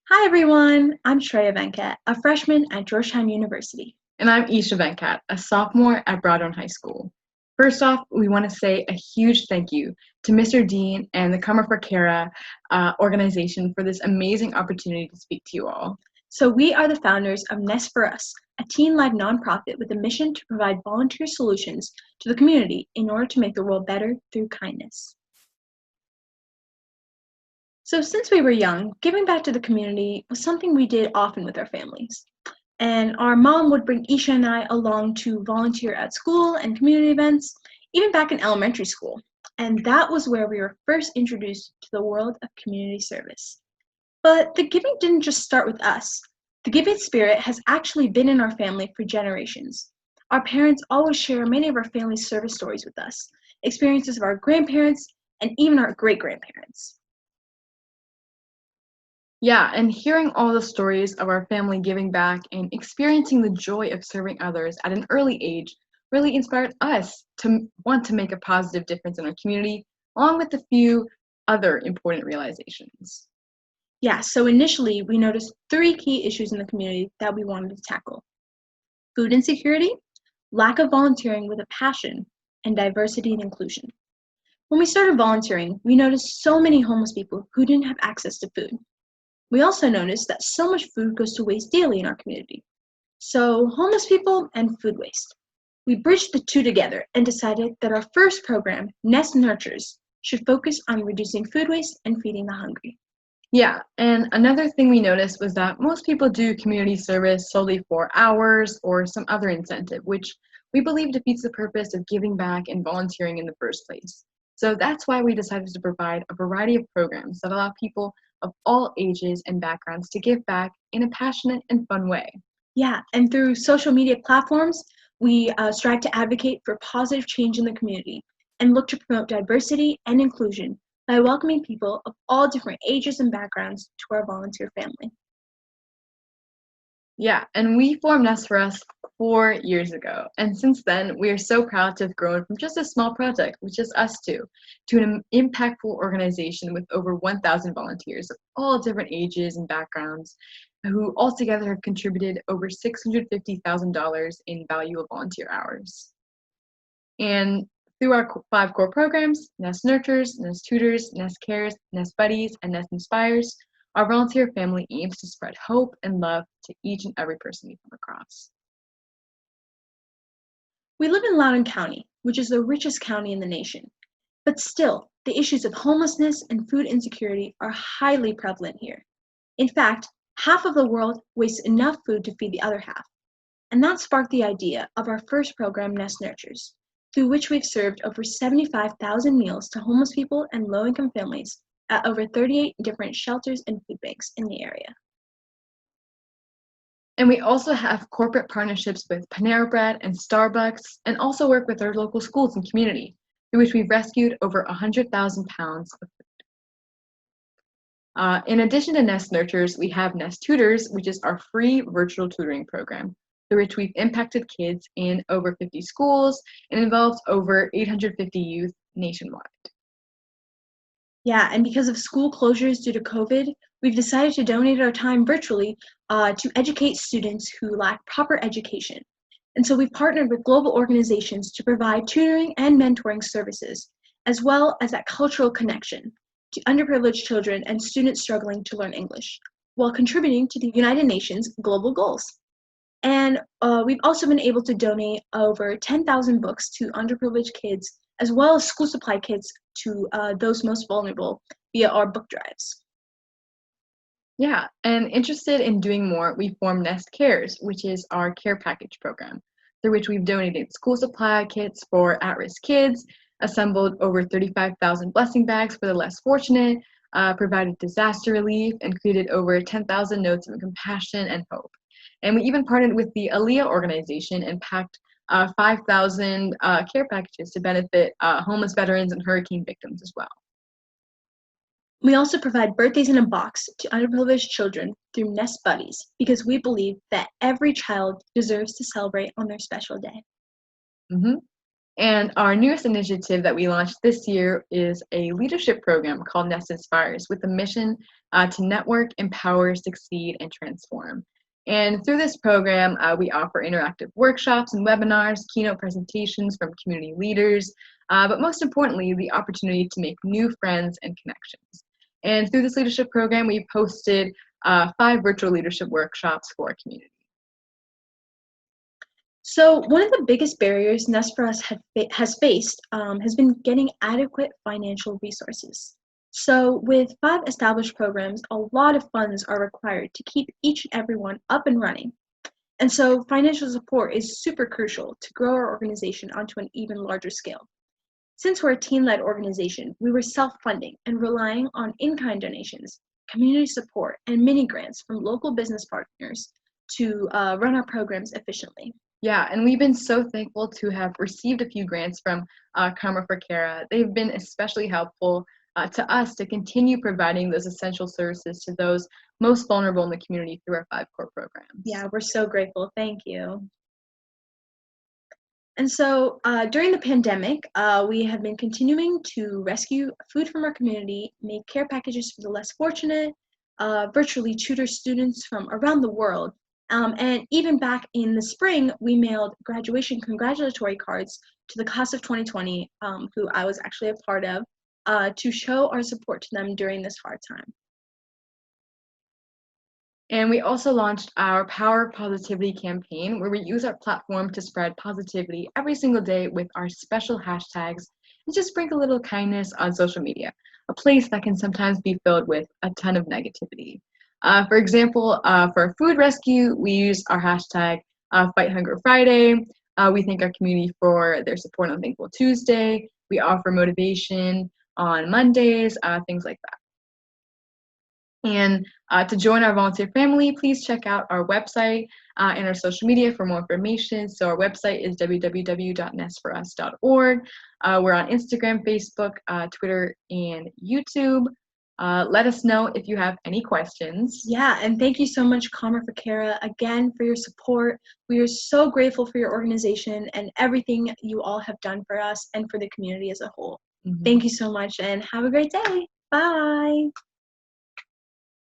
Hi everyone, I'm Shreya Venkat, a freshman at Georgetown University. And I'm Esha Venkat, a sophomore at Broaddown High School. First off, we want to say a huge thank you to Mr. Dean and the KarmaForCara organization for this amazing opportunity to speak to you all. So we are the founders of NEST4US, a teen-led nonprofit with a mission to provide volunteer solutions to the community in order to make the world better through kindness. So since we were young, giving back to the community was something we did often with our families. And our mom would bring Isha and I along to volunteer at school and community events, even back in elementary school. And that was where we were first introduced to the world of community service. But the giving didn't just start with us. The giving spirit has actually been in our family for generations. Our parents always share many of our family's service stories with us, experiences of our grandparents, and even our great-grandparents. Yeah, and hearing all the stories of our family giving back and experiencing the joy of serving others at an early age really inspired us to want to make a positive difference in our community, along with a few other important realizations. Yeah, so initially we noticed three key issues in the community that we wanted to tackle: food insecurity, lack of volunteering with a passion, and diversity and inclusion. When we started volunteering, we noticed so many homeless people who didn't have access to food. We also noticed that so much food goes to waste daily in our community. So, homeless people and food waste. We bridged the two together and decided that our first program, Nest Nurtures, should focus on reducing food waste and feeding the hungry. Yeah, and another thing we noticed was that most people do community service solely for hours or some other incentive, which we believe defeats the purpose of giving back and volunteering in the first place. So that's why we decided to provide a variety of programs that allow people of all ages and backgrounds to give back in a passionate and fun way. Yeah, and through social media platforms, we strive to advocate for positive change in the community and look to promote diversity and inclusion by welcoming people of all different ages and backgrounds to our volunteer family. Yeah, and we formed NEST4US 4 years ago. And since then, we are so proud to have grown from just a small project with just us two to an impactful organization with over 1,000 volunteers of all different ages and backgrounds who altogether have contributed over $650,000 in value of volunteer hours. And through our 5 core programs, Nest Nurtures, Nest Tutors, Nest Cares, Nest Buddies, and Nest Inspires, our volunteer family aims to spread hope and love to each and every person we come across. We live in Loudoun County, which is the richest county in the nation. But still, the issues of homelessness and food insecurity are highly prevalent here. In fact, half of the world wastes enough food to feed the other half. And that sparked the idea of our first program, Nest Nurtures, through which we've served over 75,000 meals to homeless people and low-income families at over 38 different shelters and food banks in the area. And we also have corporate partnerships with Panera Bread and Starbucks, and also work with our local schools and community, through which we've rescued over 100,000 pounds of food. In addition to Nest Nurtures, we have Nest Tutors, which is our free virtual tutoring program, through which we've impacted kids in over 50 schools and involves over 850 youth nationwide. Yeah, and because of school closures due to COVID, we've decided to donate our time virtually to educate students who lack proper education. And so we've partnered with global organizations to provide tutoring and mentoring services, as well as that cultural connection to underprivileged children and students struggling to learn English, while contributing to the United Nations global goals. And we've also been able to donate over 10,000 books to underprivileged kids, as well as school supply kits to those most vulnerable via our book drives. Yeah, and interested in doing more, we formed Nest Cares, which is our care package program, through which we've donated school supply kits for at-risk kids, assembled over 35,000 blessing bags for the less fortunate, provided disaster relief, and created over 10,000 notes of compassion and hope. And we even partnered with the Aliyah organization and packed 5,000 care packages to benefit homeless veterans and hurricane victims as well. We also provide birthdays in a box to underprivileged children through Nest Buddies because we believe that every child deserves to celebrate on their special day. Mm-hmm. And our newest initiative that we launched this year is a leadership program called NEST4US with a mission to network, empower, succeed, and transform. And through this program, we offer interactive workshops and webinars, keynote presentations from community leaders, but most importantly, the opportunity to make new friends and connections. And through this leadership program, we've hosted 5 virtual leadership workshops for our community. So one of the biggest barriers NEST4US has faced has been getting adequate financial resources. So with 5 established programs, a lot of funds are required to keep each and every one up and running. And so financial support is super crucial to grow our organization onto an even larger scale. Since we're a teen-led organization, we were self-funding and relying on in-kind donations, community support, and mini grants from local business partners to run our programs efficiently. Yeah, and we've been so thankful to have received a few grants from KarmaForCara. They've been especially helpful to us to continue providing those essential services to those most vulnerable in the community through our 5 core programs. Yeah, we're so grateful. Thank you. And so during the pandemic, we have been continuing to rescue food from our community, make care packages for the less fortunate, virtually tutor students from around the world. And even back in the spring, we mailed graduation congratulatory cards to the class of 2020, who I was actually a part of, to show our support to them during this hard time. And we also launched our Power Positivity campaign, where we use our platform to spread positivity every single day with our special hashtags and just sprinkle a little kindness on social media, a place that can sometimes be filled with a ton of negativity. For example, for food rescue, we use our hashtag Fight Hunger Friday. We thank our community for their support on Thankful Tuesday. We offer motivation on Mondays, things like that. And to join our volunteer family, please check out our website and our social media for more information. So our website is www.nest4us.org. We're on Instagram, Facebook, Twitter, and YouTube. Let us know if you have any questions. Yeah, and thank you so much, KarmaForCara, again for your support. We are so grateful for your organization and everything you all have done for us and for the community as a whole. Thank you so much, and have a great day. Bye.